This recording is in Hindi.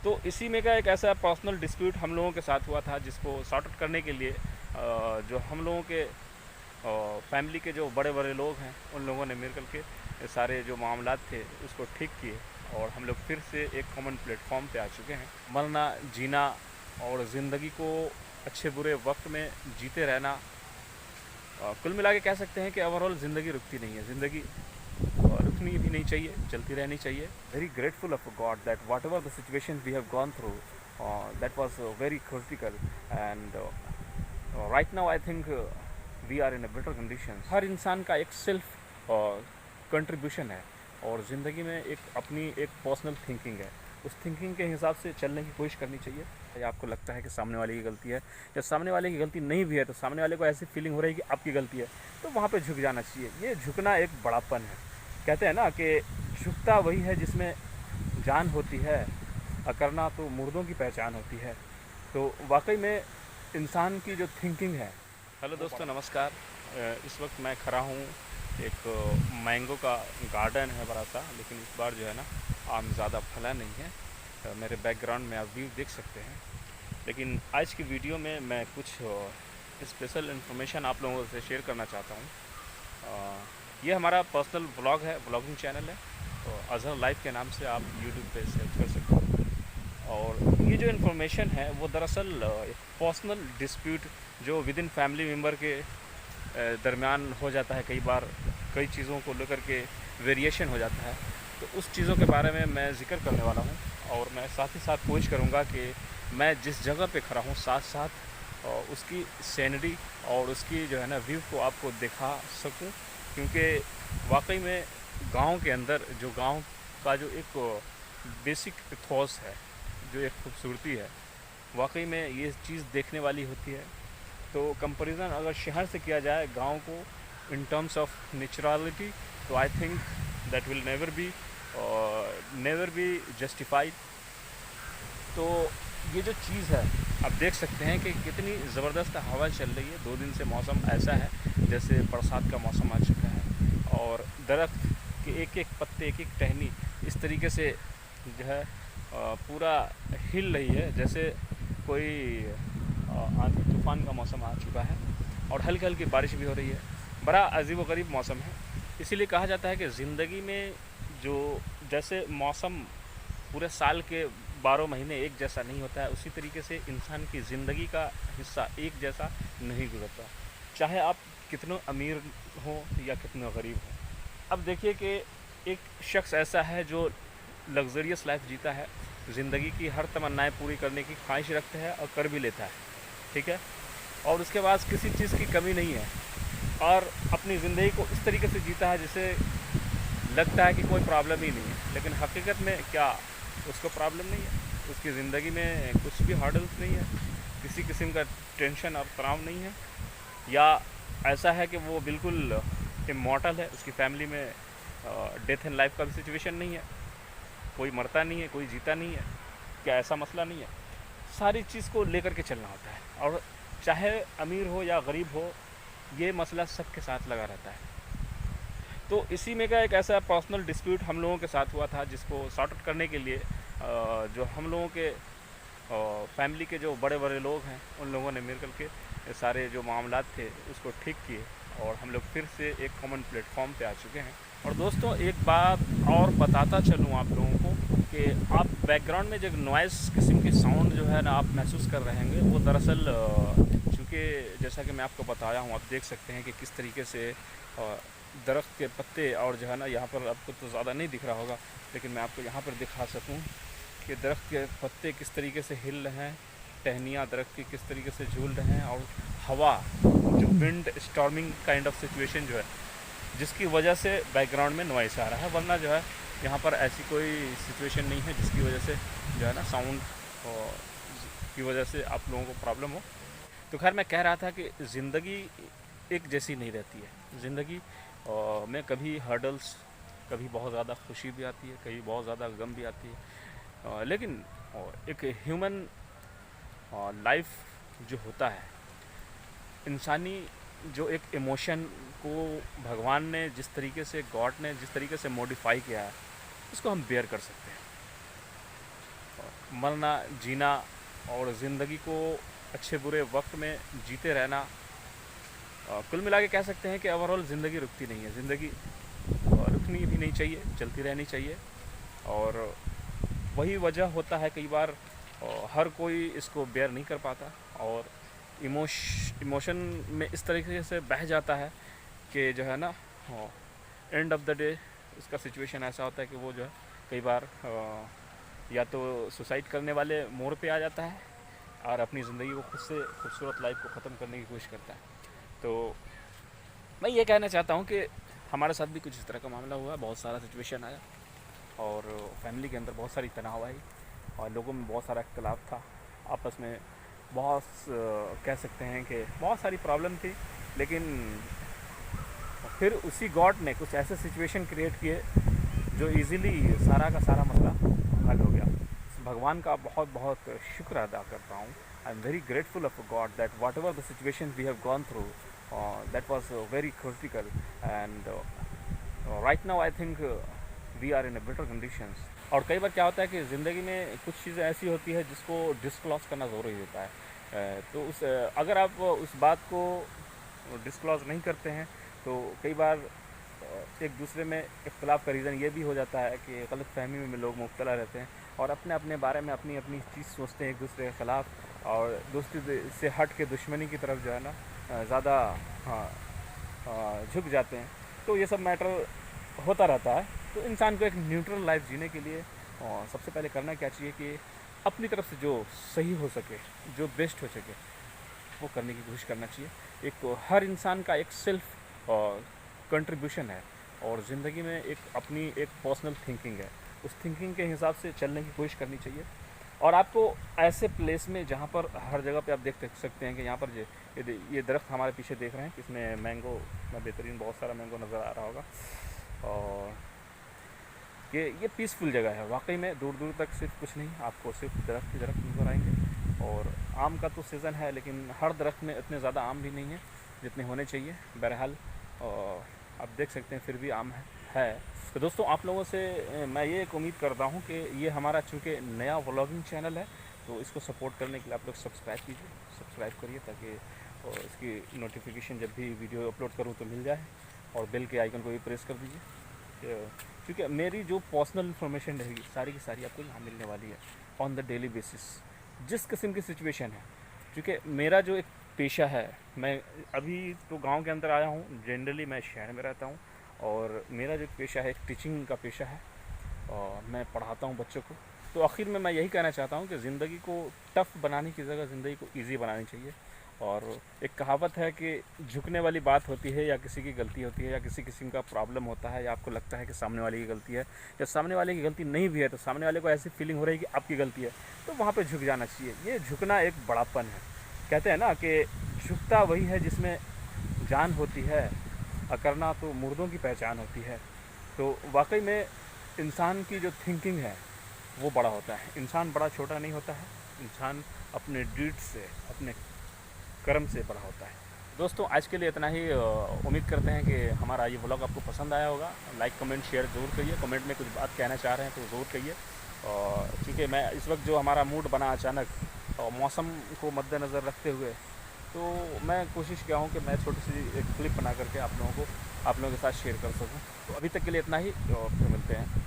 तो इसी में का एक ऐसा पर्सनल डिस्प्यूट हम लोगों के साथ हुआ था, जिसको सॉर्ट आउट करने के लिए जो हम लोगों के फैमिली के जो बड़े बड़े लोग हैं, उन लोगों ने मिल कर के सारे जो मामलात थे उसको ठीक किए, और हम लोग फिर से एक कॉमन प्लेटफॉर्म पे आ चुके हैं। मरना, जीना और ज़िंदगी को अच्छे बुरे वक्त में जीते रहना, कुल मिला के कह सकते हैं कि ओवरऑल ज़िंदगी रुकती नहीं है। ज़िंदगी रुकनी भी नहीं चाहिए, चलती रहनी चाहिए। Very grateful of God that whatever the situation we have gone through, that was very critical, and right now I think we are in a better condition. हर इंसान का एक सेल्फ कंट्रीब्यूशन है, और ज़िंदगी में एक अपनी एक पर्सनल थिंकिंग है। उस थिंकिंग के हिसाब से चलने की कोशिश करनी चाहिए। या आपको लगता है कि सामने वाले की गलती है, या सामने वाले की गलती नहीं भी है, तो सामने वाले को ऐसी फीलिंग हो रही है कि आपकी गलती है, तो वहाँ पे झुक जाना चाहिए। ये झुकना एक बड़ापन है। कहते हैं ना कि झुकता वही है जिसमें जान होती है, अकरना तो मुर्दों की पहचान होती है। तो वाकई में इंसान की जो थिंकिंग है। हेलो दोस्तों, नमस्कार। इस वक्त मैं खड़ा हूँ, एक मैंगो का गार्डन है बड़ा सा, लेकिन इस बार जो है ना आम ज़्यादा फला नहीं है। मेरे बैकग्राउंड में आप व्यू देख सकते हैं। लेकिन आज की वीडियो में मैं कुछ स्पेशल इन्फॉर्मेशन आप लोगों से शेयर करना चाहता हूँ। ये हमारा पर्सनल व्लॉग है, व्लॉगिंग चैनल है, तो अजहर लाइफ के नाम से आप यूट्यूब पे सर्च कर सकते हो। और ये जो इन्फॉर्मेशन है वो दरअसल एक पर्सनल डिस्प्यूट जो विद इन फैमिली मेम्बर के दरमियान हो जाता है। कई बार कई चीज़ों को लेकर के वेरिएशन हो जाता है, तो उस चीज़ों के बारे में मैं ज़िक्र करने वाला हूँ। और मैं साथ ही साथ कोशिश करूँगा कि मैं जिस जगह पे खड़ा हूँ साथ साथ उसकी सीनरी और उसकी जो है ना व्यू को आपको दिखा सकूँ, क्योंकि वाकई में गांव के अंदर जो गांव का जो एक बेसिक इथॉस है, जो एक खूबसूरती है, वाकई में ये चीज़ देखने वाली होती है। तो कंपैरिजन अगर शहर से किया जाए गांव को इन टर्म्स ऑफ नेचुरलिटी, तो I think that will never be justified. तो ये जो चीज़ है, आप देख सकते हैं कि कितनी ज़बरदस्त हवा चल रही है। 2 दिन से मौसम ऐसा है जैसे बरसात का मौसम आ चुका है, और दरख्त के एक एक पत्ते, एक एक टहनी इस तरीके से जो है पूरा हिल रही है, जैसे कोई आंधी तूफ़ान का मौसम आ चुका है, और हल्की हल्की बारिश भी हो रही है। बड़ा अजीब व गरीब मौसम है। इसीलिए कहा जाता है कि ज़िंदगी में जो जैसे मौसम पूरे साल के 12 महीने एक जैसा नहीं होता है, उसी तरीके से इंसान की ज़िंदगी का हिस्सा एक जैसा नहीं गुजरता, चाहे आप कितने अमीर हो या कितने गरीब हो। अब देखिए कि एक शख्स ऐसा है जो लग्जरियस लाइफ जीता है, ज़िंदगी की हर तमन्नाएं पूरी करने की ख्वाहिश रखता है और कर भी लेता है, ठीक है, और उसके पास किसी चीज़ की कमी नहीं है, और अपनी ज़िंदगी को इस तरीके से जीता है जिसे लगता है कि कोई प्रॉब्लम ही नहीं है। लेकिन हकीकत में क्या उसको प्रॉब्लम नहीं है? उसकी ज़िंदगी में कुछ भी हर्डल्स नहीं है, किसी किस्म का टेंशन और तनाव नहीं है, या ऐसा है कि वो बिल्कुल इमॉर्टल है, उसकी फैमिली में डेथ एंड लाइफ का भी सिचुएशन नहीं है, कोई मरता नहीं है, कोई जीता नहीं है, क्या ऐसा मसला नहीं है? सारी चीज़ को लेकर के चलना होता है, और चाहे अमीर हो या गरीब हो, ये मसला सबके साथ लगा रहता है। तो इसी में का एक ऐसा पर्सनल डिस्प्यूट हम लोगों के साथ हुआ था, जिसको सॉर्ट आउट करने के लिए जो हम लोगों के फैमिली के जो बड़े बड़े लोग हैं, उन लोगों ने मिल कर के सारे जो मामलात थे उसको ठीक किए, और हम लोग फिर से एक कॉमन प्लेटफॉर्म पे आ चुके हैं। और दोस्तों, एक बात और बताता चलूँ आप लोगों को कि आप बैकग्राउंड में जो नॉइज़ किस्म की साउंड जो है ना आप महसूस कर रहे होंगे, वो दरअसल चूँकि जैसा कि मैं आपको बताया हूँ, आप देख सकते हैं कि किस तरीके से दरख्त के पत्ते, और जो है ना यहाँ पर आपको तो ज़्यादा नहीं दिख रहा होगा, लेकिन मैं आपको यहाँ पर दिखा सकूँ कि दरख्त के पत्ते किस तरीके से हिल रहे हैं, टहनियाँ दरख्त की किस तरीके से झूल रहे हैं, और हवा जो wind storming kind of situation जो है, जिसकी वजह से बैकग्राउंड में नॉइस आ रहा है। वरना जो है यहाँ पर ऐसी कोई सिचुएशन नहीं है जिसकी वजह से जो है ना साउंड की वजह से आप लोगों को प्रॉब्लम हो। तो खैर, मैं कह रहा था कि ज़िंदगी एक जैसी नहीं रहती है। ज़िंदगी में कभी हर्डल्स, कभी बहुत ज़्यादा खुशी भी आती है, कभी बहुत ज़्यादा गम भी आती है, लेकिन एक ह्यूमन लाइफ जो होता है, इंसानी जो एक इमोशन को भगवान ने जिस तरीके से, गॉड ने जिस तरीके से मॉडिफाई किया है, उसको हम बेयर कर सकते हैं। मरना जीना और ज़िंदगी को अच्छे बुरे वक्त में जीते रहना, कुल मिला के कह सकते हैं कि ओवरऑल ज़िंदगी रुकती नहीं है। ज़िंदगी रुकनी भी नहीं चाहिए, चलती रहनी चाहिए। और वही वजह होता है कई बार हर कोई इसको बेयर नहीं कर पाता और इमोशन में इस तरीके से बह जाता है कि जो है ना, एंड ऑफ द डे उसका सिचुएशन ऐसा होता है कि वो जो है कई बार या तो सुसाइड करने वाले मोड़ पे आ जाता है और अपनी ज़िंदगी को खुद से खूबसूरत लाइफ को ख़त्म करने की कोशिश करता है। तो मैं ये कहना चाहता हूँ कि हमारे साथ भी कुछ इस तरह का मामला हुआ, बहुत सारा सिचुएशन आया और फैमिली के अंदर बहुत सारी तनाव आई और लोगों में बहुत सारा इख्तलाफ था आपस में। बहुत कह सकते हैं कि बहुत सारी प्रॉब्लम थी, लेकिन फिर उसी गॉड ने कुछ ऐसे सिचुएशन क्रिएट किए जो इजीली सारा का सारा मसला हल हो गया। भगवान का बहुत बहुत शुक्र अदा करता हूँ। I am very grateful of God that whatever the situation we have gone through that was very critical and right now I think we are in a better conditions. और कई बार क्या होता है कि ज़िंदगी में कुछ चीज़ें ऐसी होती है जिसको डिस्क्लोज करना ज़रूरी होता है। तो उस अगर आप उस बात को डिस्क्लोज नहीं करते हैं तो कई बार एक दूसरे में इख्तलाफ का रीज़न ये भी हो जाता है कि गलत फहमी में लोग मुब्तला रहते हैं और अपने अपने बारे में अपनी अपनी चीज़ सोचते हैं एक दूसरे के ख़िलाफ़, और दोस्ती से हट के दुश्मनी की तरफ जो है ना ज़्यादा झुक जाते हैं। तो ये सब मैटर होता रहता है। तो इंसान को एक न्यूट्रल लाइफ जीने के लिए सबसे पहले करना क्या चाहिए कि अपनी तरफ से जो सही हो सके, जो बेस्ट हो सके, वो करने की कोशिश करना चाहिए। एक हर इंसान का एक सेल्फ कंट्रीब्यूशन है और ज़िंदगी में एक अपनी एक पर्सनल थिंकिंग है, उस थिंकिंग के हिसाब से चलने की कोशिश करनी चाहिए। और आपको ऐसे प्लेस में जहाँ पर हर जगह पे आप देख सकते हैं कि यहाँ पर ये दरख्त हमारे पीछे देख रहे हैं, इसमें मैंगो में बेहतरीन बहुत सारा मैंगो नज़र आ रहा होगा। और ये पीसफुल जगह है वाकई में। दूर दूर तक सिर्फ कुछ नहीं, आपको सिर्फ दरख्त ही दरख्त नज़र आएंगे। और आम का तो सीज़न है, लेकिन हर दरख्त में इतने ज़्यादा आम भी नहीं है जितने होने चाहिए। बहरहाल आप देख सकते हैं फिर भी आम है। तो दोस्तों, आप लोगों से मैं ये एक उम्मीद करता हूँ कि ये हमारा चूँकि नया व्लॉगिंग चैनल है तो इसको सपोर्ट करने के लिए आप लोग सब्सक्राइब कीजिए, सब्सक्राइब करिए ताकि इसकी नोटिफिकेशन जब भी वीडियो अपलोड करूँ तो मिल जाए, और बेल के आइकन को भी प्रेस कर दीजिए, क्योंकि मेरी जो पर्सनल इन्फॉर्मेशन रहेगी सारी की सारी आपको यहाँ मिलने वाली है ऑन द डेली बेसिस, जिस किस्म की सिचुएशन है। क्योंकि मेरा जो एक पेशा है, मैं अभी तो गांव के अंदर आया हूँ, जनरली मैं शहर में रहता हूँ, और मेरा जो पेशा है एक टीचिंग का पेशा है और मैं पढ़ाता हूँ बच्चों को। तो आखिर में मैं यही कहना चाहता हूँ कि ज़िंदगी को टफ़ बनाने की जगह ज़िंदगी को ईजी बनानी चाहिए। और एक कहावत है कि झुकने वाली बात होती है या किसी की गलती होती है या किसी किस्म का प्रॉब्लम होता है या आपको लगता है कि सामने वाले की गलती है, या सामने वाले की गलती नहीं भी है तो सामने वाले को ऐसी फीलिंग हो रही है कि आपकी गलती है, तो वहाँ पे झुक जाना चाहिए। ये झुकना एक बड़ापन है। कहते हैं ना कि झुकता वही है जिसमें जान होती है, अकरना तो मुर्दों की पहचान होती है। तो वाकई में इंसान की जो थिंकिंग है वो बड़ा होता है। इंसान बड़ा छोटा नहीं होता है, इंसान अपने डीड से, अपने कर्म से बड़ा होता है। दोस्तों, आज के लिए इतना ही। उम्मीद करते हैं कि हमारा ये व्लॉग आपको पसंद आया होगा। लाइक कमेंट शेयर ज़रूर करिए, कमेंट में कुछ बात कहना चाह रहे हैं तो ज़रूर कहिए। और क्योंकि मैं इस वक्त जो हमारा मूड बना अचानक और मौसम को मद्देनज़र रखते हुए, तो मैं कोशिश किया हूँ कि मैं छोटी सी एक क्लिप बना करके आप लोगों के साथ शेयर कर सकूँ। तो अभी तक के लिए इतना ही और फिर मिलते हैं।